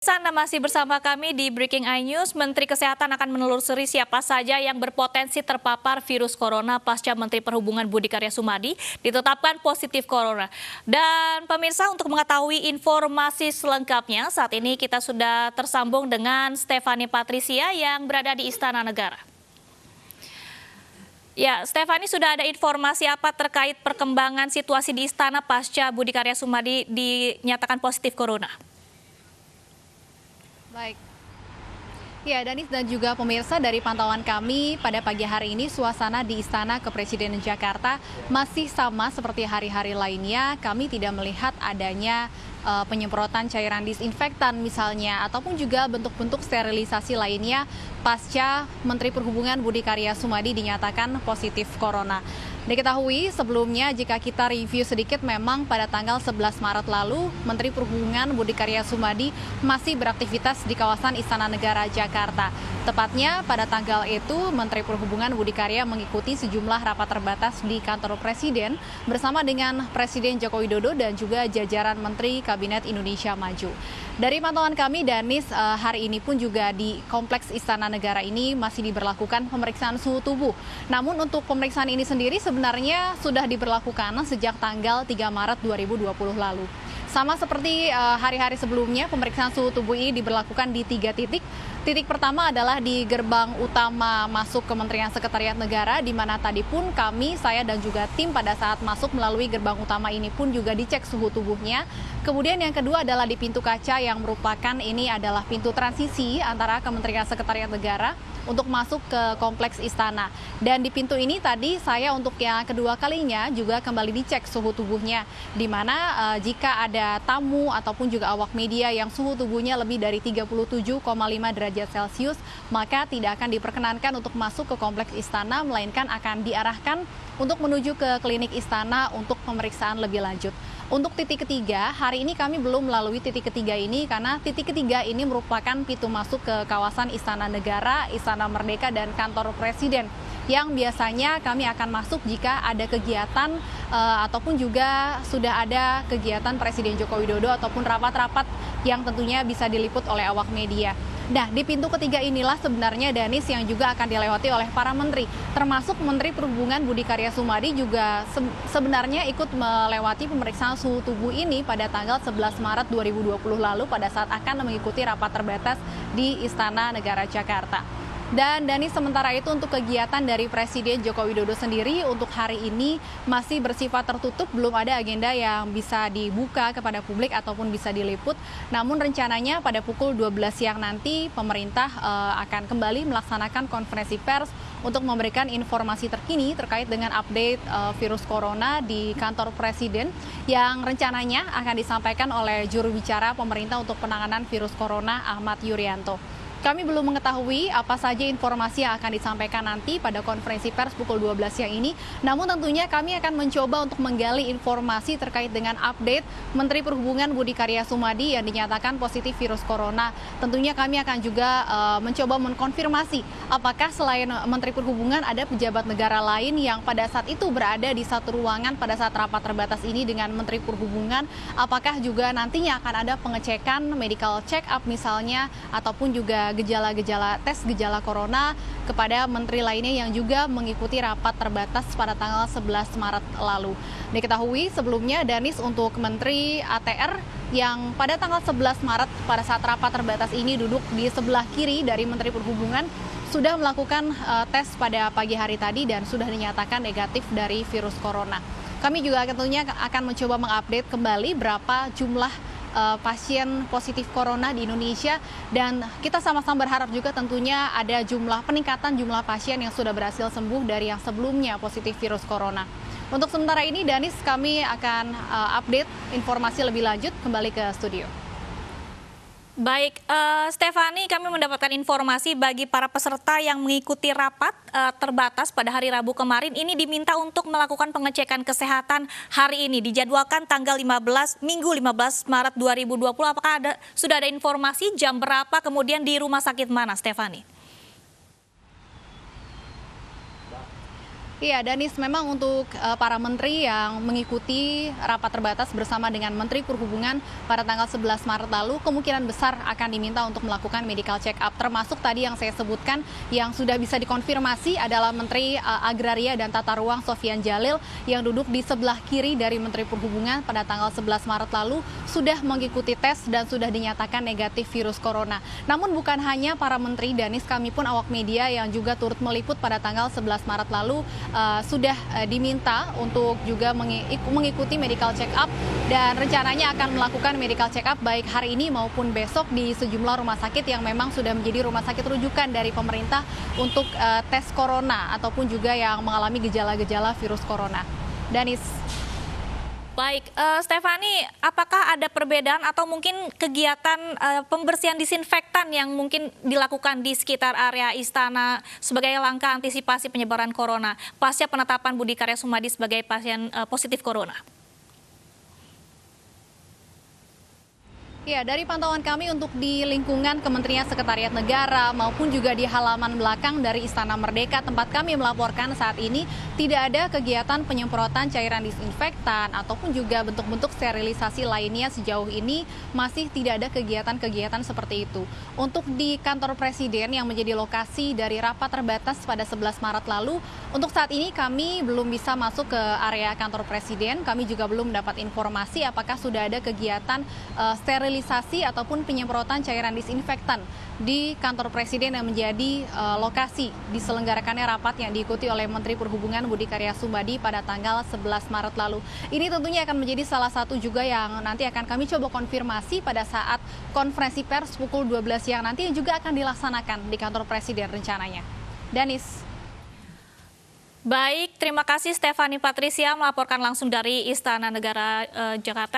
Anda masih bersama kami di Breaking iNews. Menteri Kesehatan akan menelusuri siapa saja yang berpotensi terpapar virus corona pasca Menteri Perhubungan Budi Karya Sumadi ditetapkan positif corona. Dan pemirsa, untuk mengetahui informasi selengkapnya, saat ini kita sudah tersambung dengan Stephanie Patricia yang berada di Istana Negara. Ya, Stephanie, sudah ada informasi apa terkait perkembangan situasi di Istana pasca Budi Karya Sumadi dinyatakan positif corona? Baik. Ya, Danis dan juga pemirsa, dari pantauan kami pada pagi hari ini suasana di Istana Kepresidenan Jakarta masih sama seperti hari-hari lainnya. Kami tidak melihat adanya penyemprotan cairan disinfektan misalnya ataupun juga bentuk-bentuk sterilisasi lainnya pasca Menteri Perhubungan Budi Karya Sumadi dinyatakan positif corona. Diketahui sebelumnya jika kita review sedikit, memang pada tanggal 11 Maret lalu Menteri Perhubungan Budi Karya Sumadi masih beraktivitas di kawasan Istana Negara Jakarta. Tepatnya pada tanggal itu Menteri Perhubungan Budi Karya mengikuti sejumlah rapat terbatas di kantor Presiden bersama dengan Presiden Joko Widodo dan juga jajaran Menteri Kabinet Indonesia Maju. Dari pantauan kami, Danis, hari ini pun juga di Kompleks Istana Negara ini masih diberlakukan pemeriksaan suhu tubuh. Namun untuk pemeriksaan ini sendiri sebenarnya sudah diberlakukan sejak tanggal 3 Maret 2020 lalu. Sama seperti hari-hari sebelumnya, pemeriksaan suhu tubuh ini diberlakukan di 3 titik. Titik pertama adalah di gerbang utama masuk Kementerian Sekretariat Negara, di mana tadi pun saya dan juga tim pada saat masuk melalui gerbang utama ini pun juga dicek suhu tubuhnya. Kemudian yang kedua adalah di pintu kaca yang merupakan ini adalah pintu transisi antara Kementerian Sekretariat Negara untuk masuk ke Kompleks Istana. Dan di pintu ini tadi saya untuk yang kedua kalinya juga kembali dicek suhu tubuhnya, di mana jika ada tamu ataupun juga awak media yang suhu tubuhnya lebih dari 37,5 derajat Celcius, maka tidak akan diperkenankan untuk masuk ke Kompleks Istana, melainkan akan diarahkan untuk menuju ke klinik Istana untuk pemeriksaan lebih lanjut. Untuk titik ketiga, hari ini kami belum melalui titik ketiga ini karena titik ketiga ini merupakan pintu masuk ke kawasan Istana Negara, Istana Merdeka, dan kantor Presiden, yang biasanya kami akan masuk jika ada kegiatan ataupun juga sudah ada kegiatan Presiden Joko Widodo ataupun rapat-rapat yang tentunya bisa diliput oleh awak media. Nah, di pintu ketiga inilah sebenarnya, Danis, yang juga akan dilewati oleh para menteri, termasuk Menteri Perhubungan Budi Karya Sumadi juga sebenarnya ikut melewati pemeriksaan suhu tubuh ini pada tanggal 11 Maret 2020 lalu pada saat akan mengikuti rapat terbatas di Istana Negara Jakarta. Dan Danis, sementara itu untuk kegiatan dari Presiden Joko Widodo sendiri untuk hari ini masih bersifat tertutup, belum ada agenda yang bisa dibuka kepada publik ataupun bisa diliput. Namun rencananya pada pukul 12 siang nanti pemerintah akan kembali melaksanakan konferensi pers untuk memberikan informasi terkini terkait dengan update virus corona di kantor Presiden yang rencananya akan disampaikan oleh juru bicara pemerintah untuk penanganan virus corona, Ahmad Yuryanto. Kami belum mengetahui apa saja informasi yang akan disampaikan nanti pada konferensi pers pukul 12 siang ini. Namun tentunya kami akan mencoba untuk menggali informasi terkait dengan update Menteri Perhubungan Budi Karya Sumadi yang dinyatakan positif virus corona. Tentunya kami akan juga mencoba mengkonfirmasi apakah selain Menteri Perhubungan ada pejabat negara lain yang pada saat itu berada di satu ruangan pada saat rapat terbatas ini dengan Menteri Perhubungan. Apakah juga nantinya akan ada pengecekan medical check up misalnya ataupun juga gejala-gejala tes gejala corona kepada menteri lainnya yang juga mengikuti rapat terbatas pada tanggal 11 Maret lalu. Diketahui sebelumnya, Danis, untuk Menteri ATR yang pada tanggal 11 Maret pada saat rapat terbatas ini duduk di sebelah kiri dari Menteri Perhubungan sudah melakukan tes pada pagi hari tadi dan sudah dinyatakan negatif dari virus corona. Kami juga tentunya akan mencoba mengupdate kembali berapa jumlah pasien positif corona di Indonesia, dan kita sama-sama berharap juga tentunya ada peningkatan jumlah pasien yang sudah berhasil sembuh dari yang sebelumnya positif virus corona. Untuk sementara ini, Danis, kami akan update informasi lebih lanjut kembali ke studio. Baik, Stephanie, kami mendapatkan informasi bagi para peserta yang mengikuti rapat terbatas pada hari Rabu kemarin, ini diminta untuk melakukan pengecekan kesehatan hari ini, dijadwalkan tanggal 15, Minggu 15 Maret 2020. Apakah sudah ada informasi jam berapa, kemudian di rumah sakit mana, Stephanie? Iya, Danis, memang untuk para menteri yang mengikuti rapat terbatas bersama dengan Menteri Perhubungan pada tanggal 11 Maret lalu, kemungkinan besar akan diminta untuk melakukan medical check up. Termasuk tadi yang saya sebutkan yang sudah bisa dikonfirmasi adalah Menteri Agraria dan Tata Ruang Sofyan Djalil yang duduk di sebelah kiri dari Menteri Perhubungan pada tanggal 11 Maret lalu sudah mengikuti tes dan sudah dinyatakan negatif virus corona. Namun bukan hanya para menteri, Danis, kami pun awak media yang juga turut meliput pada tanggal 11 Maret lalu sudah diminta untuk juga mengikuti medical check up dan rencananya akan melakukan medical check up baik hari ini maupun besok di sejumlah rumah sakit yang memang sudah menjadi rumah sakit rujukan dari pemerintah untuk tes corona ataupun juga yang mengalami gejala-gejala virus corona. Danis. Baik, Stefani, apakah ada perbedaan atau mungkin kegiatan pembersihan disinfektan yang mungkin dilakukan di sekitar area istana sebagai langkah antisipasi penyebaran corona pasca penetapan Budi Karya Sumadi sebagai pasien positif corona? Ya, dari pantauan kami untuk di lingkungan Kementerian Sekretariat Negara maupun juga di halaman belakang dari Istana Merdeka tempat kami melaporkan saat ini tidak ada kegiatan penyemprotan cairan disinfektan ataupun juga bentuk-bentuk sterilisasi lainnya sejauh ini masih tidak ada kegiatan-kegiatan seperti itu. Untuk di kantor Presiden yang menjadi lokasi dari rapat terbatas pada 11 Maret lalu, untuk saat ini kami belum bisa masuk ke area kantor Presiden. Kami juga belum mendapat informasi apakah sudah ada kegiatan sterilisasi ataupun penyemprotan cairan disinfektan di kantor Presiden yang menjadi lokasi diselenggarakannya rapat yang diikuti oleh Menteri Perhubungan Budi Karya Sumadi pada tanggal 11 Maret lalu. Ini tentunya akan menjadi salah satu juga yang nanti akan kami coba konfirmasi pada saat konferensi pers pukul 12 siang nanti yang juga akan dilaksanakan di kantor Presiden rencananya. Danis. Baik, terima kasih Stefani Patricia melaporkan langsung dari Istana Negara Jakarta.